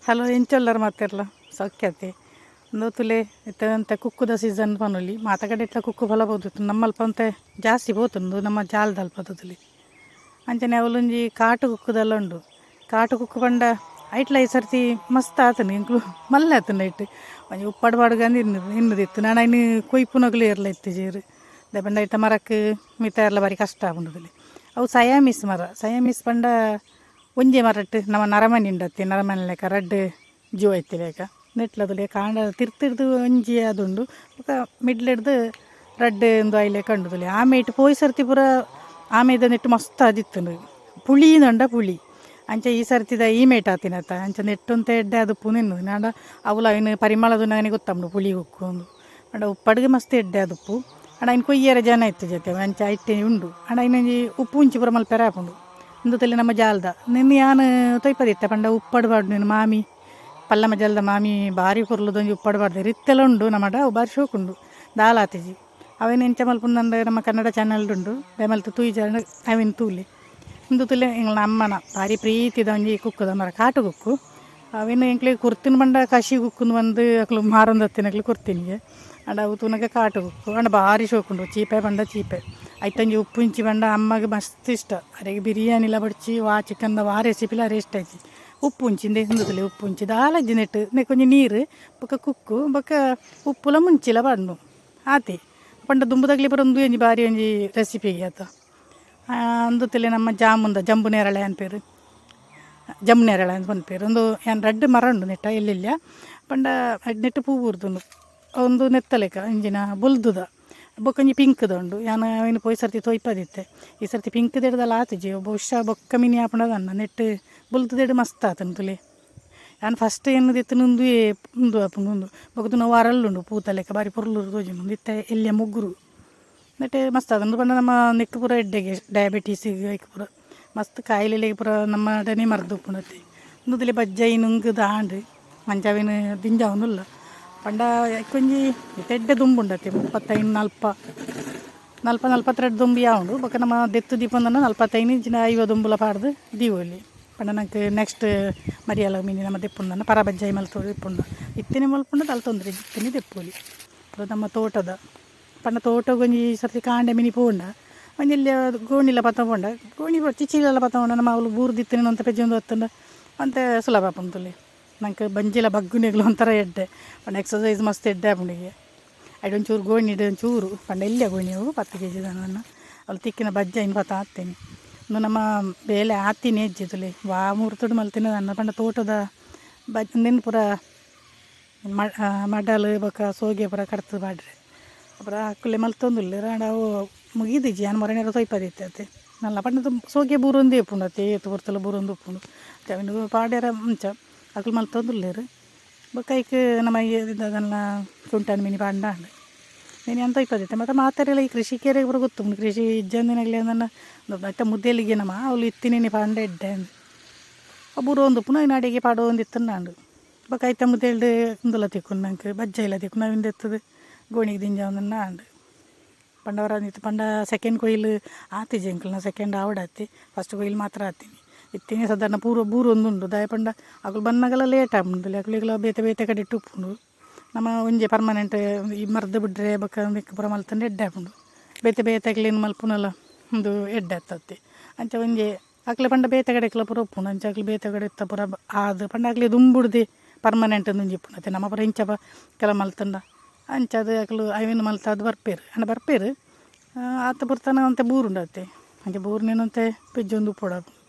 Hello ಎಂಚೊಲ್ಲರು ಮಾತಿರಲ್ಲ ಸೌಖ್ಯತೆ ಒಂದು ತುಲೆ ಇತ್ತ ಕುಕ್ಕುದ season ಪನೊಲಿ ಮಾತಗಡೆ ಇಟ್ಲ ಕುಕ್ಕು ಫಲ ಬೋದಿತ್ತು ನಮ್ಮಲ್ಪ ಅಂತ ಜಾಸ್ತಿ ಬೋತುಂಡು ನಮ್ಮ ಜಾಲದಲ್ಪ ತುಲಿ ಅಂಚನೆ ಅವಲೊಂಜಿ ಕಾಟು ಕುಕ್ಕುದೆಲ್ಲ ಉಂಡು ಕಾಟು ಕುಕ್ಕು ಪಂಡ ಐಟ್ಲ ಈ ಸರ್ತಿ ಮಸ್ತ್ ಆತನು ಇಂಕ್ಲು ಮಲ್ಲ ಆತನ ಐಟ್ ಒಂಜಿ ಉಪ್ಪಡು ಪಾಡುಗಂದು ಇನ್ನದಿತ್ತು ನಾನು ಇನ್ನು ಕೊಯ್ಪುನಗಲು ಇರಲ ಇತ್ತು ಜೀರು ದಪಂಡ ಐಟ ಮರಕ್ಕೆ ಮಿತ ಎಲ್ಲ ಬಾರಿ ಕಷ್ಟ ಆಗುಂಡುದಲ್ಲಿ ಅವು ಸಯಾಮಿಸ್ ಮರ ಸಯಾಮಿಸ್ ಪಂಡ ಒಂಜೆ ಮರಟ್ಟು ನಮ್ಮ ನರಮನಿ ಉಂಡತ್ತೆ ನರಮನಿ ಲೆಕ್ಕ ರಡ್ಡು ಜೀವ ಐತಿ ಲೆಕ್ಕ ನೆಟ್ಲದಲ್ಲಿ ಕಾಂಡ ತಿರ್ತಿಡ್ದು ಒಂಜಿ ಅದುಂಡು ಮಿಡ್ಲಿಡ್ದು ರಡ್ಡು ಒಂದು ಐಲೆ ಕಂಡುದಲ್ಲಿ ಆಮೆ ಇಟ್ಟು ಪೋಯಿ ಸರ್ತಿ ಪೂರ ಆಮೆದ ನೆಟ್ಟು ಮಸ್ತ್ ಆದಿತ್ತು ಪುಳಿ ದಂಡ ಪುಳಿ ಅಂಚ ಈ ಸರ್ತಿದ ಈ ಮೇಟ್ ಆತಿನತ್ತ ಅಂಚ ನೆಟ್ಟುಂತ ಎಡ್ಡೆ ಅದು ಪುನಿನ್ನು ನಾಡ ಅವಳು ಅವನು ಪರಿಮಳದ ನನಗೆ ಗೊತ್ತಂಡು ಪುಳಿ ಉಕ್ಕು ಒಂದು ಅಡ ಉಪ್ಪಡಿಗೆ ಮಸ್ತ್ ಎಡ್ಡೆ ಅದುಪ್ಪು ಅಣ್ಣ ಇನ್ನು ಕೊಯ್ಯರ ಜನ ಇತ್ತು ಜೊತೆ ಅಂಚ ಐಟೆ ಉಂಡು ಅಣ್ಣ ಇನ್ನೊಂಜಿ ಉಪ್ಪು ಉಂಚಿ ಪುರ ಮಲ್ಪೆರ ಹಾಪುಂಡು ಇಂದು ತಲೆ ನಮ್ಮ ಜಾಲದ ನಿನ್ನ ಯಾನು ತೊಯ್ಪದಿತ್ತೆ ಪಂಡ ಉಪ್ಪಡ್ಬಾರ್ದು ನೀನು ಮಾಮಿ ಪಲ್ಲಮ್ಮ ಜಲ್ದ ಮಾಮಿ ಭಾರಿ ಕೊರ್ಲುದೊಂಜಿ ಉಪ್ಪಡ್ಬಾರ್ದು ರಿತ್ತೆಲ್ಲ ಉಂಡು ನಮ್ಮಡ ಅವು ಭಾರಿ ಶೋಕುಂಡು ದಾಲಾತಿಜಿ ಅವೇನು ಎಂಚ ಮಲ್ಪುಂದಂಡ ನಮ್ಮ ಕನ್ನಡ ಚಾನಲ್ ಉಂಡು ಬೆಮಲ್ತು ತೂಯಿ ಜನ ಅವೇನು ತೂಲಿ ಇಂದು ತುಲೆ ಎಂಗ್ಲ ಅಮ್ಮನ ಭಾರಿ ಪ್ರೀತಿದ ಒಂಜಿ ಕುಕ್ಕುದ ಮರ ಕಾಟು ಕುಕ್ಕು ಅವೇನು ಎಂಕ್ಲಿಗೆ ಕುರ್ತಿನ ಬಂಡ ಕಸಿ ಕುಕ್ಕುಂದು ಬಂದು ಅಕ್ಲು ಮಾರೊಂದು ಹತ್ತಿನಕ್ಲು ಕುರ್ತಿನಿಗೆ ಅಂಡ ಅವು ತೂನಗೆ ಕಾಟು ಕುಕ್ಕು ಅಂಡ ಭಾರಿ ಶೋಕುಂಡು ಚೀಪೆ ಬಂಡ ಚೀಪೆ ಐತಂಜಿ ಉಪ್ಪು ಇಂಚಿ ಬಂಡ ಅಮ್ಮಗೆ ಮಸ್ತ್ ಇಷ್ಟ ಅರೆಗೆ ಬಿರಿಯಾನಿಲ ಬಡ್ಚಿ ಚಿಕನ್ದ ರೆಸಿಪಿಲ ಅರೆ ಇಷ್ಟ ಐತಿ ಉಪ್ಪು ಉಂಚಿಂದೆ ಹಿಂದುತ್ತಲೆ ಉಪ್ಪು ಉಂಚಿ ದಾಲಜ್ಜಿ ನೆಟ್ಟು ಕೊಂಚ ನೀರು ಬೊಕ್ಕ ಕುಕ್ಕು ಬೊಕ್ಕ ಉಪ್ಪುಲ ಮುಂಚಿಲ ಬಣ್ಣು ಆತಿ ಪಂಡ ದುಂಬುದಾಗ್ಲಿ ಬರೋ ಒಂದು ಒಂಜಿ ಭಾರಿ ಒಂಜಿ ರೆಸಿಪಿಗೆ ಆತ ಅಂದುತ್ತಲೆ ನಮ್ಮ ಜಾಮುಂದ ಜಂಬು ನೇರಳೆ ಅನ್ಪೇರು ಜಂಬು ನೇರಳೆ ಅಂತ ಬಂದ್ಪೇರು ಒಂದು ಏನು ರಡ್ಡು ಮರ ಉಂಡು ನೆಟ್ಟ ಎಲ್ಲಿಲ್ಲ ಪಂಡ ನೆಟ್ಟು ಪೂ ಊರ್ದುಂಡು ಒಂದು ನೆತ್ತಲೆಕ ಇಂಜಿನ ಬುಲ್ದುದ ಬೊಕ್ಕೊಂಜಿ ಪಿಂಕ್ದ ಉಂಡು ಯಾನು ಅವಿನ ಪೋಯಿ ಸರ್ತಿ ತೊಯ್ಪದಿತ್ತೆ ಈ ಸರ್ತಿ ಪಿಂಕ್ ದೆಡ್ದಲ್ಲ ಆತಜಿ ಬಹುಶಃ ಬೊಕ್ಕ ಮಿನಿ ಆಪಣದನ್ನ ನೆಟ್ಟು ಬುಲ್ದುದೆಡು ಮಸ್ತ್ ಆತನು ತುಲೆ ನಾನು ಫಸ್ಟ್ ಎನ್ನದಿತ್ತು ನುಂದು ಉಂದು ಆಪುಂಡು ಬೊಕ್ಕದು ನಾವು ಅರಲ್ಲುಂಡು ಪೂತಲೆಕ್ಕ ಬಾರಿ ಪೊರ್ಲೂರು ತೋಜಿನು ಇತ್ತೆ ಎಲ್ಲಿಯ ಮುಗ್ಗುರು ನೆಟ್ಟೆ ಮಸ್ತ್ ಅದನ್ನು ಪಂಡ ನಮ್ಮ ನೆಕ್ಕು ಪೂರ ಎಡ್ಡೆಗೆ ಡಯಾಬಿಟೀಸಿಗೆ ಐಕ್ ಪೂರ ಮಸ್ತ್ ಕಾಯಿಲೆಗೆ ಪೂರ ನಮ್ಮ ಡನೆ ಮರ್ದು ಉಪ್ಪುಣತ್ತೆ ಇಂದುದಲೆ ಬಜ್ಜಾಯಿ ನುಂಗುದ ಆಂಡು ಮಂಚಾವಿನ ದಿಂಜಾವನುಲ್ಲ ಪಂಡ ಕೊಂಜಿ ಎಡ್ಡೆ ದುಂಬುಂಡತ್ತೆ 35 ದುಂಬಿ ಯಾವುದು ಬೊಕ್ಕ ನಮ್ಮ ದೆತ್ತು ದೀಪಂದನ 45 ಇಂಚಿನ 50 ದುಂಬುಲ ಪಾಡ್ದು ದೀವೊಲಿ ಪಂಡ ನಂಗೆ ನೆಕ್ಸ್ಟ್ ಮರಿಯಲ್ಲ ಮೀನಿ ನಮ್ಮ ದೆಪ್ಪುಂದನ ಪರ ಬಜ್ಜಾಯಿ ಮಲ್ತು ದೆಪ್ಪುಂಡ ಇತ್ತಿನ ಮಲ್ಪುಂಡ ತಲೆ ತೊಂದರೆ ಇತ್ತಿನ ದೆಪ್ಪುಲಿ ನಮ್ಮ ತೋಟದ ಪಂಡ ತೋಟ ಗೊಂಜಿ ಸರ್ತಿ ಕಾಂಡೆ ಮಿನಿ ಪೋಂಡ ಒಂದಿಲ್ಲ ಗೋಣಿಲ್ಲ ಪತ್ತಕೊಂಡ ಗೋಣಿ ಚಿಚ್ಚಿಲೆಲ್ಲ ಪತ್ತಕೊಂಡ ನಮ್ಮ ಅವಳು ಬೂರ್ದಿತ್ತಿನ ಅಂತ ಪೆಜ್ಜೊಂದು ಹೊತ್ತಂಡ ಅಂತ ಸುಲಭ ಆಪುಂತುಲಿ ನಂಗೆ ಬಂಜಿಲ್ಲ ಬಗ್ಗುನಿಗಳು ಒಂಥರ ಎಡ್ಡೆ ಪಂಡ ಎಕ್ಸಸೈಸ್ ಮಸ್ತ್ ಎಡ್ಡೆ ಆಪುಂಡಿಗೆ ಐಡೊಂಚೂರು ಗೋಣಿ ಒಂಚೂರು ಪಂಡ ಎಲ್ಲಿಯ ಗೋಣಿ ಅವು 10 kg ದನವನ್ನು ಅವಳು ತಿಕ್ಕಿನ ಬಜ್ಜಾಯಿನ ಪತ್ತ ಹಾಕ್ತೇನೆ ಇನ್ನು ನಮ್ಮ ಬೇಲೆ ಹಾಕ್ತೀನಿ ಹೆಜ್ಜಿತುಲಿ ವಾ 3 ತೊಡು ಮಲ್ತಿನ ನನ್ನ ಪಂಡ ತೋಟದ ನೆನ್ ಪೂರ ಮಡಲು ಬೊಕ್ಕ ಸೋಗೆ ಪೂರ ಕಡ್ತು ಬಾಡ್ರೆ ಅಪರ ಹಾಕಲೆ ಮಲ್ತೊಂದುಲ್ಲ ರಾಂಡ ಅವು ಮುಗಿದಿಜ್ಜಿ ನಾನು ಮರನೇರ ತೊಯ್ಪದಿತ್ತೆ ನಲ್ಲ ಪಂಡ ಸೋಗೆ ಬೂರೊಂದು ಉಪ್ಪುಂಡತ್ತೆ ಏತು ಬರ್ತಲ್ಲ ಬೂರೊಂದು ಉಪ್ಪುಂಡು ಅವಿನ ಪಾಡ್ಯಾರ ಮುಂಚ ಅಕ್ಲು ಮಲ್ತೊಂದುಲ್ಲೇರು ಬೊಕ್ಕ ಐಕ್ ನಮ್ಮ ಇದನ್ನ ಸುಂಟನ್ ಮಿನಿ ಪಾಂಡ ನೀನು ಅಂತ ತೊಯ್ಪದಿತ್ತೆ ಮತ್ತು ಮಾತಾರೆಲ್ಲ ಈ ಕೃಷಿಕೇರಿಗೆ ಪೂರ ಗೊತ್ತುಂಡು ಕೃಷಿ ಇಜ್ಜಂದಿನಾಗಲಿ ನನ್ನ ಮತ್ತೆ ಮುದ್ದೆಲಿಗೆ ನಮ್ಮ ಅವಳು ಇತ್ತಿನೇನೆ ಪಾಂಡ ಎಡ್ಡೆ ಬೂರ ಒಂದು ಉಪ್ಪು ನಾನು ಅಡಿಗೆ ಪಾಡೋ ಒಂದು ಇತ್ತು ನಾಂಡು ಬೊಕ್ಕ ಐತ ಮುದ್ದೆಲ್ಡು ಕುಂದಲ ತಿಕ್ಕೊಂಡು ನಂಗೆ ಬಜ್ಜ ಇಲ್ಲ ತಿಕ್ಕು ನಾವಿಂದ ಎತ್ತದು ಗೋಣಿಗೆ ದಿಂಜ ಒಂದನ್ನ ಆಂಡು ಪಂಡವರ ನಿಂತು ಪಂಡ ಸೆಕೆಂಡ್ ಕೊಯ್ಲು ಆತಿಜಿ ಅಂಕಲ್ ನಾ ಸೆಕೆಂಡ್ ಆವಡಾತಿ ಫಸ್ಟ್ ಕೊಯ್ಲು ಮಾತ್ರ ಆತೀನಿ ಇತ್ತಿನ ಸಾಧಾರಣ ಪೂರ ಬೂರು ಒಂದುಂಡು ದಾಯ ಪಂಡ ಅಗಳು ಬನ್ನಗಲ ಲೇಟ್ ಆಗುಂಡು ಅಕ್ಲಿಗೆಲ್ಲ ಬೇತೆ ಕಡೆ ಇಟ್ಟು ಉಪ್ಪುಂಡು ನಮ್ಮ ಒಂಜೆ ಪರ್ಮನೆಂಟ್ ಈ ಮರ್ದು ಬಿಡ್ರೆ ಬೊಕ್ಕ ಮಿಕ್ಕ ಪುರ ಮಲ್ತಂಡು ಎಡ್ಡೆ ಹಾಪುಂಡು ಬೇತೆ ಕ್ಲೀನ್ ಮಲ್ಪುನಲ್ಲ ಒಂದು ಎಡ್ಡೆ ಹತ್ತತ್ತೆ ಅಂಚ ಒಂಜೆ ಅಕ್ಲೆ ಪಂಡ ಬೇತೆ ಕಡೆಕ್ಲ ಪೂರ ಉಪ್ಪುಂಡು ಅಂಚ ಅಕ್ಲಿ ಬೇತೆ ಕಡೆ ಇತ್ತ ಪೂರ ಆದು ಪಂಡ ಅಕ್ಲಿ ದುಂಬುಡ್ದು ಪರ್ಮನೆಂಟ್ ಒಂಜಿ ಉಪ್ಪುಂಡತ್ತೆ ನಮ್ಮ ಪುರ ಇಂಚ ಕೆಲ ಮಲ್ತಂಡ ಅಂಚದು ಅಕ್ಲು ಐವಿನ ಮಲ್ತ ಅದು ಬರ್ಪೇರು ಅಂಡ ಬರ್ಪೇರು ಆತ ಬುರ್ತಾನ ಅಂತೆ ಬೂರುಂಡತ್ತೆ ಅಂಚೆ ಬೂರ್ನೇನಂತೆ ಪೆಜ್ಜೊಂದು ಉಪ್ಪುಡ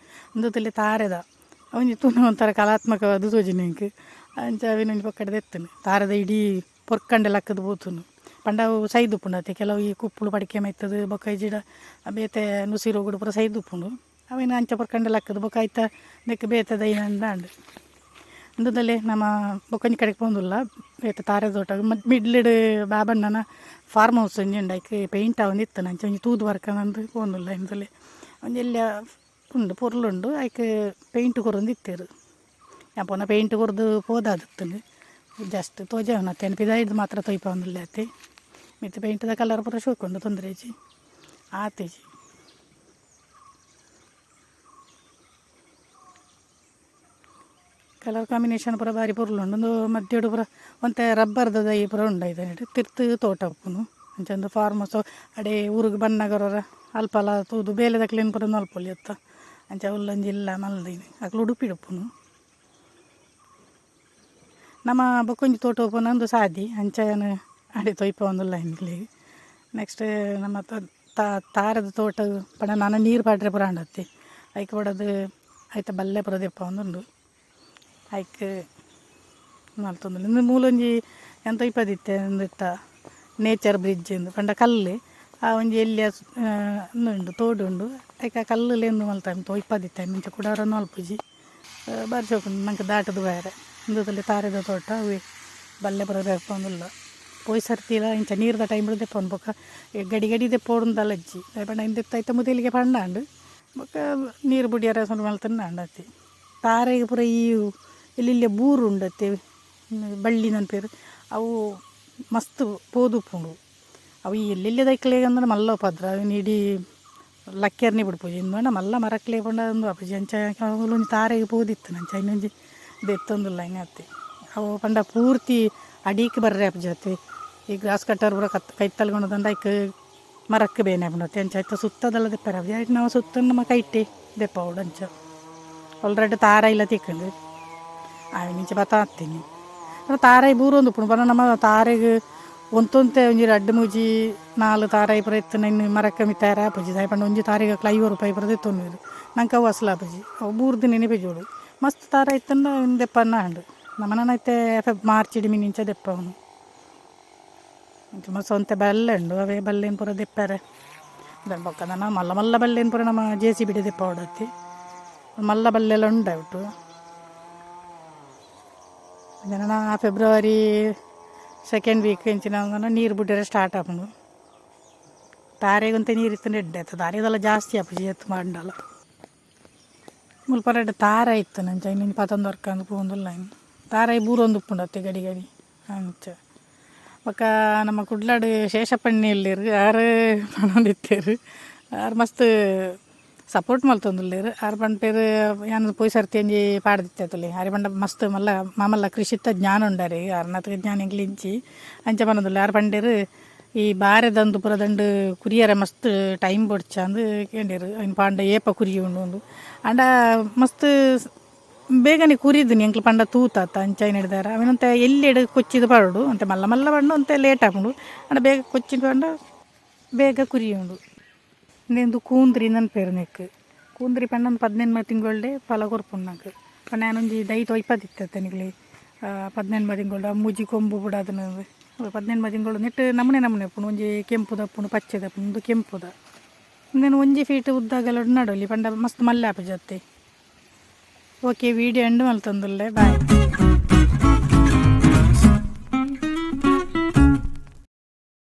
ಒಂದು ತಲೆ ತಾರೆದ ಅವನಿ ತೂನ ಒಂಥರ ಕಲಾತ್ಮಕವಾದ ತೋಜಿನ ಇಂಕ್ ಅಂಚ ಅವಿನ ಪಕ್ಕಡೆ ತೆತ್ತನು ತಾರದ ಇಡೀ ಪೊರ್ಕಂಡೆಲ್ಲ ಹಾಕದು ಬೋತುನು ಪಂಡ ಅವು ಸೈದು ಉಪ್ಪುಂಡತ್ತೆ ಕೆಲವು ಈ ಕುಪ್ಪುಳು ಪಡಿಕೆ ಮೈತದು ಬೊಕ್ಕ ಜಿಡ ಬೇತೆ ನುಸಿರು ಹೋಗುಡು ಪೂರ ಸೈದು ಉಪ್ಪುಂಡು ಅವಿನ ಅಂಚ ಪೊರ್ಕಂಡೆಲ್ಲ ಹಾಕದು ಬೊಕ್ಕ ಆಯ್ತ ನೆಕ್ ಬೇತದ ಐನಂದ ಅಂಡು ಅಂದದಲ್ಲೇ ನಮ್ಮ ಬೊಕ್ಕಂಜಿ ಕಡೆಗೆ ಪೋಂದುಲ್ಲ ಬೇತೆ ತಾರೆ ತೋಟ ಮಿಡ್ಲಿಡ್ ಬಾಬಣ್ಣನ ಫಾರ್ಮ್ ಹೌಸ್ ಒಂಜಿ ಉಂಡು ಐಕ್ ಪೇಂಟ್ ಒಂದು ಇತ್ತು ಅಂಚೆ ಒಂಜಿ ತೂದು ವರ್ಕಂದು ಪೋಂದುಲ್ಲ ಇಂದಲೇ ಒಂಜಿ ಎಲ್ಲ ಉಂಡು ಪೊರ್ಲುಂಡು ಐಕ್ ಪೇಂಟ್ ಕೊರೊಂದು ಇತ್ತೇರು ಯಾಪನ ಪೇಂಟ್ ಕೊರ್ದು ಪೋದಾದಿತ್ತು ಜಸ್ಟ್ ತೋಜವನ ಅತ್ತೆ ಪಿದಾಯ್ದು ಮಾತ್ರ ತೊಯ್ಪವನಿಲ್ಲ ಅತ್ತೆ ಮಿತ್ತು ಪೇಂಟ್ದ ಕಲರ್ ಪೂರ ಶೋಕೊಂಡು ತೊಂದರೆಜಿ ಆತೇಜಿ ಕಲರ್ ಕಾಂಬಿನೇಷನ್ ಪೂರ ಬಾರಿ ಪುರ್ಲುಂಡು ಒಂದು ಮಧ್ಯಡು ಪೂರ ಒಂತೆ ರಬ್ಬರ್ದ ದೈ ಪೂರ ಉಂಡಾಯ್ತು ತಿರ್ತು ತೋಟ ಉಪ್ಪುನು ಅಂಚಂದು ಫಾರ್ಮಸ್ ಅಡೆ ಊರಿಗೆ ಬಣ್ಣಗರ ಅಲ್ಪಲ ತೂದು ಬೇಲೆದ ಕ್ಲೀನ್ ಪುರ ನಲ್ಪೊಲಿ ಅತ್ತ ಅಂಚ ಉಲ್ಲೊಂಜಿಲ್ಲ ಮಲ್ದೀನಿ ಅಕ್ಲು ಉಡುಪಿ ಉಪ್ಪುನು ನಮ್ಮ ಬೊಕ್ಕೊಂಜಿ ತೋಟ ಉಪ್ಪುನ ಒಂದು ಸಾದಿ ಅಂಚನ ಅಡೆ ತೊಯ್ಪ ಒಂದುಲ್ಲ ಹಿಂಗೆ ನೆಕ್ಸ್ಟ್ ನಮ್ಮ ತಾರದ ತೋಟ ಪಂಡ ನಾನು ನೀರು ಪಾಡ್ರೆ ಪುರ ಅಂಡತ್ತಿ ಐಕ್ ಹೊಡೋದು ಆಯ್ತು ಬಲ್ಲೆ ಪುರ ದೆಪ್ಪ ಒಂದುಂಡು ಐಕ್ ಮಲ್ತೊಂದು ಇನ್ನು ಮೂಲೊಂಜಿ ಎಂತ ಇಪ್ಪದಿತ್ತೆ ಅಂದಿತ್ತ ನೇಚರ್ ಬ್ರಿಡ್ಜ್ ಎಂದು ಪಂಡ ಕಲ್ಲು ಆ ಒಂಜಿ ಎಲ್ಲಿ ಉಂಡು ತೋಡು ಉಂಡು ಐಕ ಕಲ್ಲುಲೆಂದು ಮಲ್ತಾನೆ ತೋ ಇಪ್ಪದಿತ್ತೆ ಮುಂಚೆ ಕೂಡ ಅವರನ್ನು ಅಲ್ಪುಜಿ ಬಾರಿ ಚೋಕುಂಡು ನಂಗೆ ದಾಟದು ಬೇರೆ ಇಂದದಲ್ಲಿ ತಾರದ ತೋಟ ಅವು ಬಲ್ಲೆ ಪುರ ದೆಪ್ಪ ಒಂದುಲ್ಲ ಪೋಯ್ ಸರ್ತಿಲ ಇಂಚ ನೀರ್ದ ಟೈಮ್ ದೆಪ್ಪ ಒಂದು ಬೊಕ್ಕ ಗಡಿ ಗಡಿ ದೆಪ್ಪ ಓಡುಂದಲ್ಲ ಅಜ್ಜಿ ಪಂಡ ಇಂದಿತ್ತ ಮುದಲಿಗೆ ಪಂಡಾಂಡು ಬೊಕ್ಕ ನೀರು ಬುಡಿಯರ ಸ್ವಲ್ಪ ಮಲ್ತನ್ನ ಅಂಡತಿ ತಾರೆಗೆ ಪೂರ ಈ ಇಲ್ಲಿ ಬೂರು ಉಂಡತ್ತೆ ಬಳ್ಳಿ ನನ್ನ ಪೇರು ಅವು ಮಸ್ತ್ ಪೋದುಪ್ಪುಂಡು ಅವು ಎಲ್ಲೆಲ್ಲಿ ದೈಕ್ಲೇಗ ಅಂದ್ರೆ ಮಲ್ಲ ಪದ್ರ ಅವನು ಇಡೀ ಲಕ್ಕೆರ್ನಿ ಬಿಡ್ಪೂಜಿ ಇಂದು ಮಲ್ಲ ಮರಕ್ಲೇ ಪಂಡ ಒಂದು ಅಪ್ಪಜಿ ಅಂಚ ಒಂದು ತಾರೆಗೆ ಪೋದಿತ್ತು ನಂಚ ಇನ್ನೊಂಜಿ ದೆತ್ತೊಂದಿಲ್ಲ ಹಿಂಗತ್ತೆ ಅವು ಪಂಡ ಪೂರ್ತಿ ಅಡಿಗೆ ಬರ್ರೆ ಅಪ್ಪಜಿ ಅತ್ತೆ ಈ ಗ್ರಾಸ್ ಕಟ್ಟರ್ ಪೂರ ಕೈ ತಲ್ಕೊಂಡು ತಂಡ ಐಕ್ ಮರಕ್ಕೆ ಬೇನೆ ಬಂಡತ್ತೆ ಅಂಚ ಆಯ್ತು ಸುತ್ತದೆಲ್ಲ ದೆಪ್ಪಾರ ಆಯ್ತು ನಾವು ಸುತ್ತ ನಮ್ಮ ಕೈಟೆ ದೆಪ್ಪ ಅವಡು ಅಂಚ ಆಲ್ರೆಡಿ ತಾರ ಇಲ್ಲ ತಿಕ್ಕಂಡು ನಿಂಚೆ ಬತ್ತ ಹತ್ತೀನಿ ತಾರಾಯಿ ಬೂರು ಒಂದು ಉಪ್ಪು ಬರ ನಮ್ಮ ತಾರೆಗೆ ಒಂತೊಂತೆ ಒಂಜಿ ಅಡ್ಡು ಮೂಜಿ 4 ತಾರಾಯಿ ಪುರ ಇತ್ತು ಇನ್ನು ಮರಕ್ಕೆ ಮಿತ್ತಾರ ಆಪಜಿ ಸಾಯಿ ಪಂಡ ಒಂಜಿ ತಾರಿಗೆ 50 ರೂಪಾಯಿ ಪುರದ ತೊಂದಿರು ನಂಗೆ ಅವು ಅಸಲ ಆಪಜಿ ಅವು 3 ದಿನ ನೆನೆಪೇಜೋಡು ಮಸ್ತ್ ತಾರ ಇತ್ತಂಡ ದೆಪ್ಪನ್ನ ಹಂಡು ನಮ್ಮನ ಐತೆ ಮಾರ್ಚ್ ಇಡಿಮಿ ನಿಂಚೆ ದೆಪ್ಪ ಅವನು ಮಸ್ತ್ ಒಂತೆ ಬಲ್ಲೆ ಉಂಡು ಅವೇ ಬಲ್ಲೇನು ಪೂರ ದೆಪ್ಪಾರೆ ಬೊಕ್ಕ ನಾನು ಮಲ್ಲ ಮಲ್ಲ ಬಲ್ಲೇನು ಪೂರ ನಮ್ಮ JCB ದೆಪ್ಪ ಹೊಡತ್ತಿ ಮಲ್ಲ ಬಲ್ಲೆಲ್ಲ ಉಂಟು ಜನ ಫೆಬ್ರವರಿ 2nd ವೀಕ್ ಇಂಚಿನ ನೀರು ಬಿಟ್ಟರೆ ಸ್ಟಾರ್ಟ್ ಆಪುಂಡು ತಾರೆಗಂತ ನೀರು ಇತ್ತು ಎಡ್ಡೆ ಆಯ್ತು ತಾರೆದೆಲ್ಲ ಜಾಸ್ತಿ ಆಪುಜಿ ಎತ್ತು ಮಾಡಲ್ಲ ಮುಲ್ಪ ರೆಡ್ ತಾರ ಇತ್ತು ನಂಚ ಇನ್ನೊಂದು 11 ವರ್ಕ ಅಂದು ಪೂಂದಿಲ್ಲ ಇನ್ನು ತಾರಾಯಿ ಬೂರೊಂದು ಉಪ್ಪುಂಡತ್ತೆ ಗಡಿ ಗಡಿ ಅಂಚ ಬೊಕ್ಕ ನಮ್ಮ ಕುಡ್ಲಾಡು ಶೇಷಪ್ಪಣ್ಣಿಯಲ್ಲಿರು ಯಾರು ಪಣೊಂದಿತ್ತೇರು ಯಾರು ಮಸ್ತ್ ಸಪೋರ್ಟ್ ಮಲ್ತೊಂದುಲ್ಲೇರು ಆರು ಪಂಡೇರು ಯಾನು ಪೋಯ್ ಸರ್ತಿ ಅಂಜಿ ಪಾಡ್ದಿತ್ತೈತುಲಿ ಆರು ಪಂಡ ಮಸ್ತ್ ಮಲ್ಲ ಮಾಮಲ್ಲ ಕೃಷಿತ್ತ ಜ್ಞಾನ ಉಂಡಾರಿ ಅರ್ನತ್ಗೆ ಜ್ಞಾನ ಇಂಗ್ಲಿಂಚಿ ಅಂಚ ಪನ್ನೊಂದುಲ್ಲ ಆರು ಪಂಡೇರು ಈ ಬಾರೆದಂದು ಪುರ ದಂಡು ಕುರಿಯರ ಮಸ್ತ್ ಟೈಮ್ ಬೊಡ್ಚ ಅಂದು ಕೇಂಡೇರು ಅವ್ನು ಪಾಂಡ ಏಪ ಕುರಿ ಉಂಡು ಅಂಡ ಮಸ್ತ್ ಬೇಗನೆ ಕುರಿದು ಎಂಕ್ಲು ಪಂಡ ತೂತಾತ ಅಂಚಾಯಿ ನಡೆದಾರ ಅವನಂತ ಎಲ್ಲಿ ಕೊಚ್ಚಿದ ಪಾಡು ಅಂತ ಮಲ್ಲ ಮಲ್ಲ ಪಂಡು ಅಂತ ಲೇಟ್ ಆಪುಂಡು ಅಂಡ ಬೇಗ ಕೊಚ್ಚಿದ ಪಂಡ ಬೇಗ ಕುರಿ ಉಂಡು ಇಂದು ಕೂಂದ್ರಿ ನನ್ನ ಪೇರು ನೆಕ್ ಕೂಂದ್ರಿ ಪಂಡ ಒಂದು 18 ತಿಂಗಳೇ ಫಲ ಕೊರ್ಪುಂಡು ನಂಗೆ ಪಂಡ ನಾನೊಂಜಿ ದೈತು ಇಪ್ಪತ್ತಿತ್ತೆ ನಿಗ್ಲಿ 18 ತಿಂಗಳು ಮೂಜಿ ಕೊಂಬು ಬಿಡ ಅದನ್ನ 18 ತಿಂಗಳು ನೆಟ್ಟು ನಮೂನೆ ಉಪ್ಪುಂಡು ಒಂಜಿ ಕೆಂಪುದ ಉಪ್ಪುಂಡು ಪಚ್ಚೆದ ಉಪ್ಪುಂಡು ಒಂದು ಕೆಂಪುದ ಇನ್ನೇನು 1 ಫೀಟ್ ಉದ್ದಾಗೆಲ್ಲ ನಡೋಲಿ ಪಂಡ ಮಸ್ತ್ ಮಲ್ಲೆ ಆಪಜತ್ತೆ ಓಕೆ ವಿಡಿಯೋ ಎಂಡ್ ಮಲ್ತೊಂದುಲ್ಲೆ ಬಾಯ್.